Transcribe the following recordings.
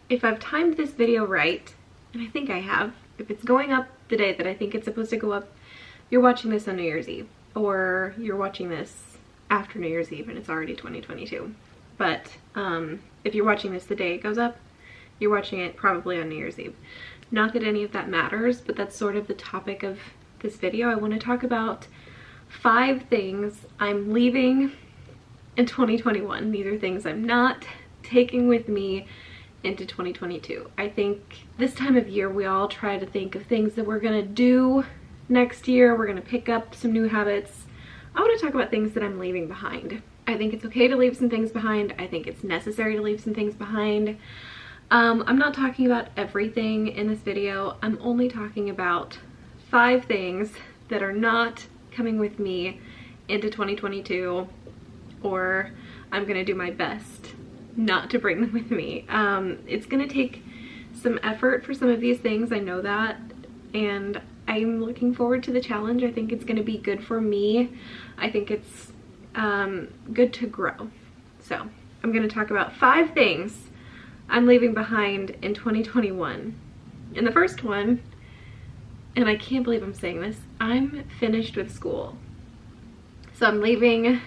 if I've timed this video right, and I think I have, if it's going up the day that I think it's supposed to go up, you're watching this on New Year's Eve, or you're watching this after New Year's Eve and it's already 2022. But if you're watching this the day it goes up, you're watching it probably on New Year's Eve. Not that any of that matters, but that's sort of the topic of this video. I want to talk about 5 things I'm leaving in 2021. These are things I'm not taking with me into 2022. I think this time of year we all try to think of things that we're gonna do next year. We're gonna pick up some new habits. I want to talk about things that I'm leaving behind. I think it's okay to leave some things behind. I think it's necessary to leave some things behind. I'm not talking about everything in this video. I'm only talking about 5 things that are not coming with me into 2022, or I'm gonna do my best not to bring them with me. It's gonna take some effort for some of these things, I know that, and I'm looking forward to the challenge. I think it's gonna be good for me. I think it's good to grow. So I'm gonna talk about 5 things I'm leaving behind in 2021. And the first one, and I can't believe I'm saying this, I'm finished with school. So I'm leaving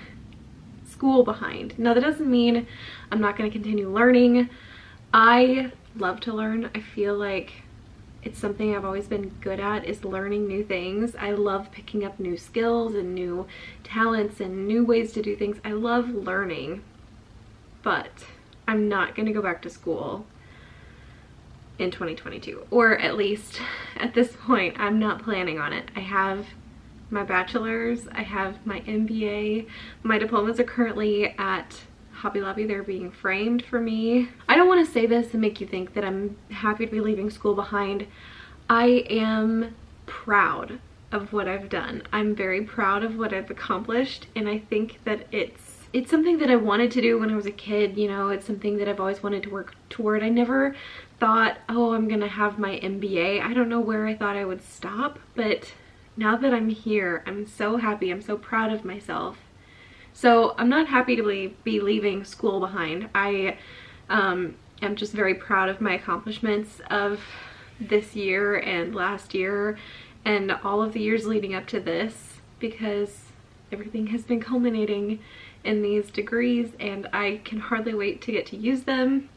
school behind. Now that doesn't mean I'm not going to continue learning. I love to learn. I feel like it's something I've always been good at, is learning new things. I love picking up new skills and new talents and new ways to do things. I love learning, but I'm not going to go back to school in 2022, or at least at this point I'm not planning on it. I have my bachelor's, I have my MBA, my diplomas are currently at Hobby Lobby. They're being framed for me. I don't want to say this and make you think that I'm happy to be leaving school behind. I am proud of what I've done. I'm very proud of what I've accomplished, and I think that it's something that I wanted to do when I was a kid. You know, it's something that I've always wanted to work toward. I never thought, oh, I'm gonna have my MBA. I don't know where I thought I would stop, but now that I'm here, I'm so happy. I'm so proud of myself. So I'm not happy to be leaving school behind. I am just very proud of my accomplishments of this year and last year and all of the years leading up to this, because everything has been culminating in these degrees and I can hardly wait to get to use them.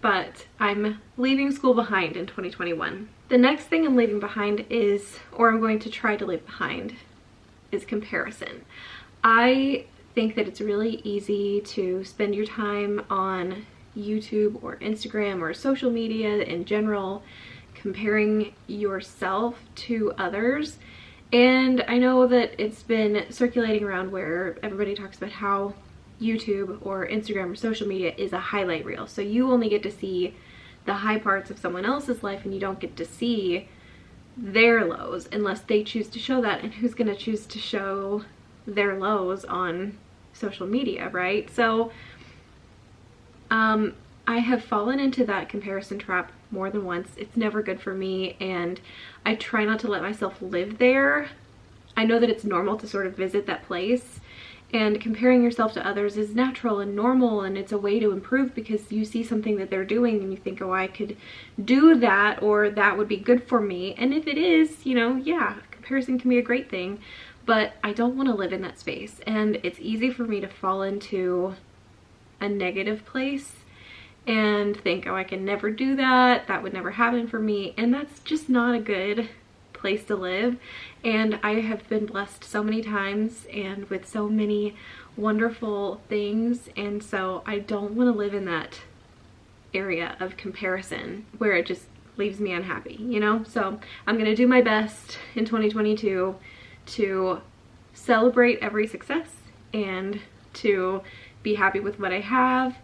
But I'm leaving school behind in 2021. The next thing I'm leaving behind is, or I'm going to try to leave behind, is comparison. I think that it's really easy to spend your time on YouTube or Instagram or social media in general comparing yourself to others. And I know that it's been circulating around where everybody talks about how YouTube or Instagram or social media is a highlight reel. So you only get to see the high parts of someone else's life and you don't get to see their lows unless they choose to show that. And who's gonna choose to show their lows on social media, right? So I have fallen into that comparison trap more than once. It's never good for me, and I try not to let myself live there. I know that it's normal to sort of visit that place, and comparing yourself to others is natural and normal, and it's a way to improve because you see something that they're doing and you think, oh, I could do that, or that would be good for me. And if it is, you know, yeah, comparison can be a great thing, but I don't want to live in that space. And it's easy for me to fall into a negative place and think, oh, I can never do that, that would never happen for me, and that's just not a good place to live. And I have been blessed so many times and with so many wonderful things, and so I don't want to live in that area of comparison where it just leaves me unhappy, you know? So I'm gonna do my best in 2022 to celebrate every success and to be happy with what I have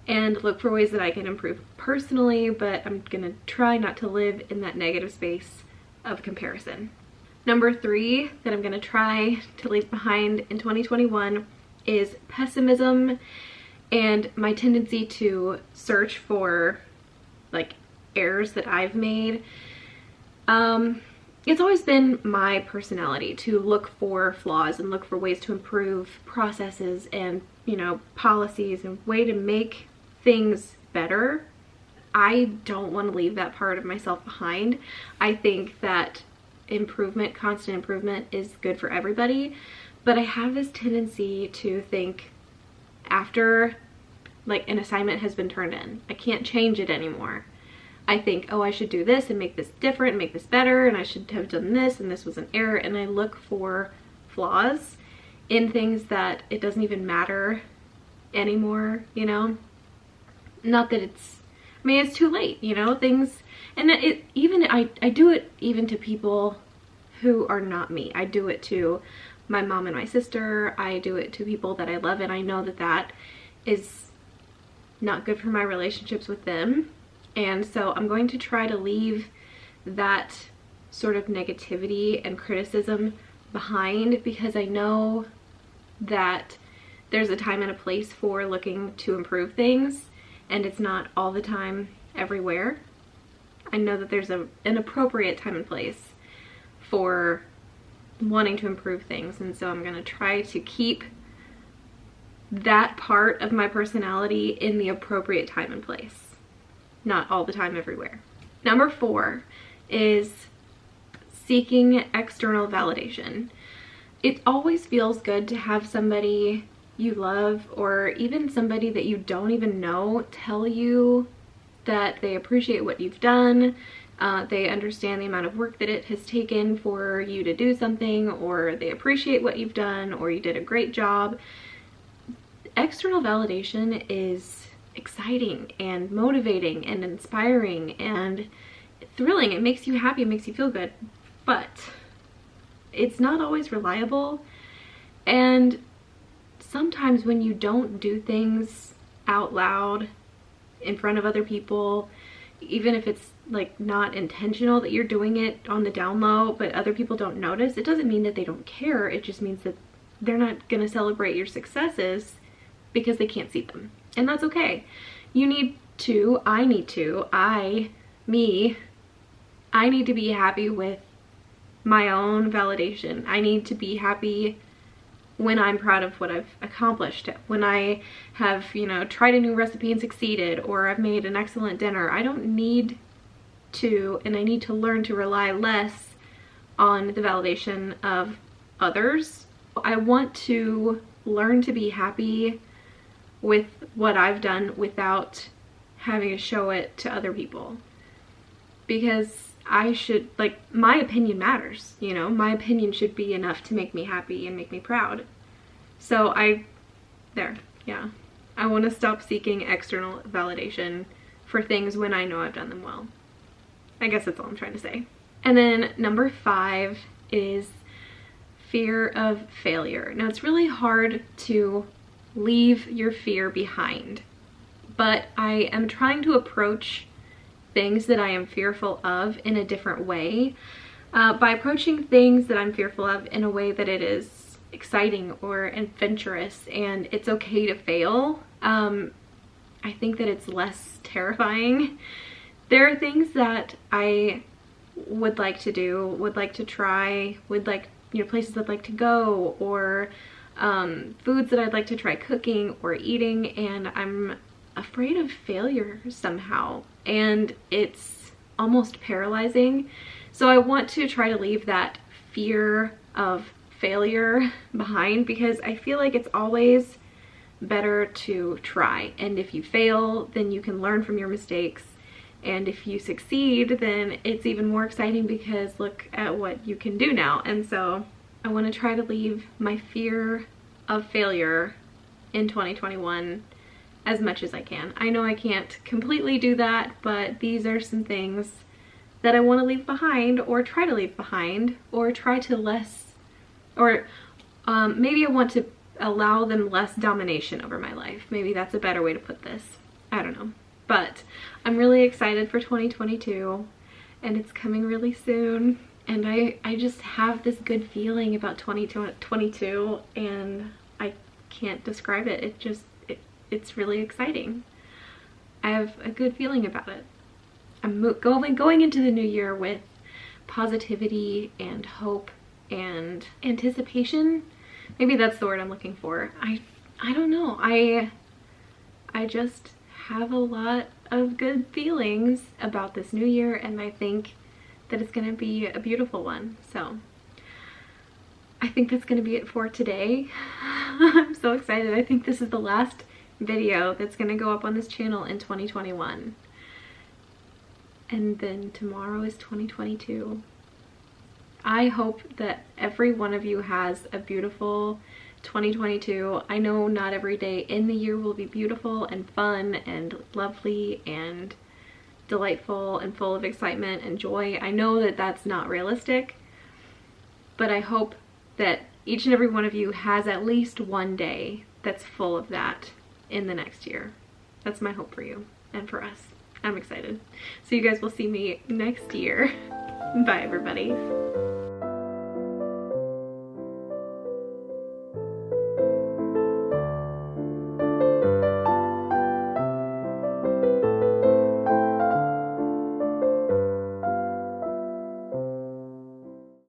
and look for ways that I can improve personally, but I'm gonna try not to live in that negative space of comparison. Number 3 that I'm gonna try to leave behind in 2021 is pessimism and my tendency to search for like errors that I've made. It's always been my personality to look for flaws and look for ways to improve processes and, you know, policies and way to make things better. I don't want to leave that part of myself behind. I think that improvement, constant improvement, is good for everybody, but I have this tendency to think after like an assignment has been turned in, I can't change it anymore. I think, oh, I should do this and make this different and make this better, and I should have done this and this was an error, and I look for flaws in things that it doesn't even matter anymore, you know? Not that it's, I mean, it's too late, you know, things, and I do it even to people who are not me. I do it to my mom and my sister. I do it to people that I love, and I know that that is not good for my relationships with them. And so I'm going to try to leave that sort of negativity and criticism behind, because I know that there's a time and a place for looking to improve things, and it's not all the time everywhere. I know that there's an appropriate time and place for wanting to improve things, and so I'm going to try to keep that part of my personality in the appropriate time and place, not all the time everywhere. Number 4 is seeking external validation. It always feels good to have somebody you love, or even somebody that you don't even know, tell you that they appreciate what you've done, they understand the amount of work that it has taken for you to do something, or they appreciate what you've done, or you did a great job. External validation is exciting and motivating and inspiring and thrilling. It makes you happy, it makes you feel good, but it's not always reliable. And sometimes when you don't do things out loud in front of other people, even if it's like not intentional that you're doing it on the down low, but other people don't notice, it doesn't mean that they don't care. It just means that they're not going to celebrate your successes because they can't see them. And that's okay. You need to, I need to, I need to be happy with my own validation. I need to be happy when I'm proud of what I've accomplished, when I have, you know, tried a new recipe and succeeded, or I've made an excellent dinner. I don't need to, and I need to learn to rely less on the validation of others. I want to learn to be happy with what I've done without having to show it to other people, because I should, like, my opinion matters, you know, my opinion should be enough to make me happy and make me proud. So I want to stop seeking external validation for things when I know I've done them well. I guess that's all I'm trying to say. And then number 5 is fear of failure. Now, it's really hard to leave your fear behind, but I am trying to approach things that I am fearful of in a different way, by approaching things that I'm fearful of in a way that it is exciting or adventurous, and it's okay to fail. I think that it's less terrifying. There are things that I would like to do, would like to try, would like, you know, places I'd like to go, or foods that I'd like to try cooking or eating, and I'm afraid of failure somehow, and it's almost paralyzing. So I want to try to leave that fear of failure behind, because I feel like it's always better to try, and if you fail, then you can learn from your mistakes, and if you succeed, then it's even more exciting because look at what you can do now. And so I want to try to leave my fear of failure in 2021 as much as I can. I know I can't completely do that, but these are some things that I want to leave behind, or try to leave behind, or try to maybe I want to allow them less domination over my life. Maybe that's a better way to put this. I don't know. But I'm really excited for 2022, and it's coming really soon. And I just have this good feeling about 2022, and I can't describe it. It's really exciting. I have a good feeling about it. I'm going into the new year with positivity and hope and anticipation. Maybe that's the word I'm looking for. I don't know. I just have a lot of good feelings about this new year, and I think that it's gonna be a beautiful one. So I think that's gonna be it for today. I'm so excited. I think this is the last video that's gonna go up on this channel in 2021. And then tomorrow is 2022. I hope that every one of you has a beautiful 2022. I know not every day in the year will be beautiful and fun and lovely and delightful and full of excitement and joy. I know that that's not realistic, but I hope that each and every one of you has at least one day that's full of that in the next year. That's my hope for you and for us. I'm excited. So you guys will see me next year. Bye, everybody.